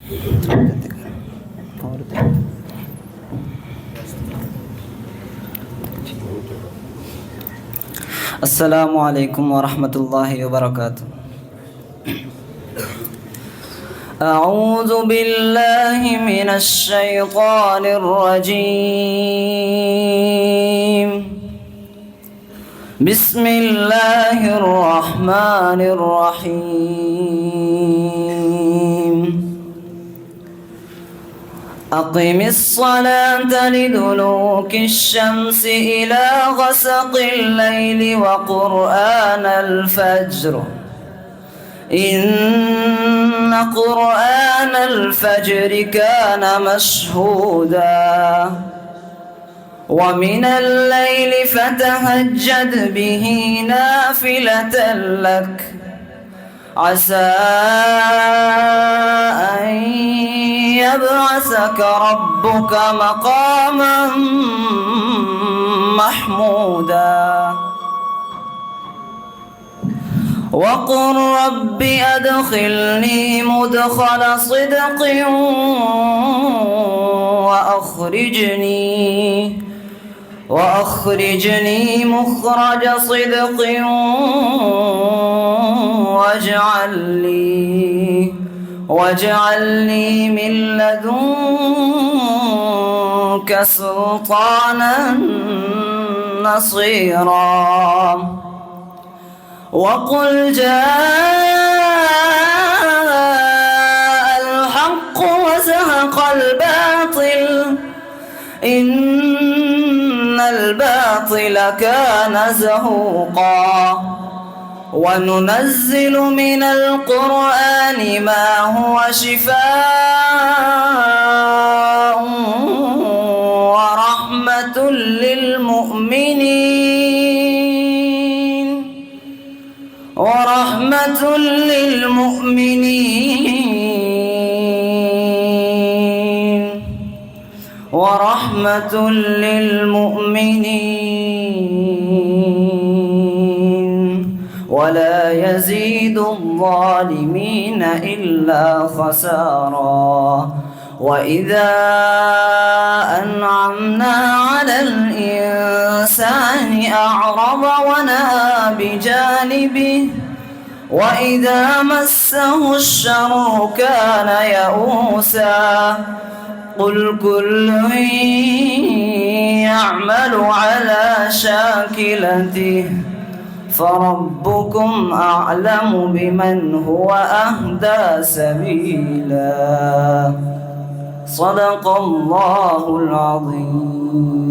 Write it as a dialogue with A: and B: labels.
A: السلام عليكم ورحمة الله وبركاته. أعوذ بالله من الشيطان الرجيم. بسم الله الرحمن الرحيم. أقم الصلاة لدلوك الشمس إلى غسق الليل وقرآن الفجر إن قرآن الفجر كان مشهودا ومن الليل فتهجد به نافلة لك عسى أن يبعثك ربك مقاما محمودا وقل رب أدخلني مدخل صدق وأخرجني مخرج صدق واجعل لي من لدنك سلطانا نصيرا وقل جاء الحق وزهق الباطل إن الباطل كان زهوقا وننزل من القرآن ما هو شفاء ورحمة للمؤمنين ولا يزيد الظالمين إلا خسارا وإذا أنعمنا على الإنسان أعرض ونأى بجانبه وإذا مسه الشر كان يئوسا قل كل يعمل على شاكلته فربكم أعلم بمن هو أهدى سبيلا صدق الله العظيم.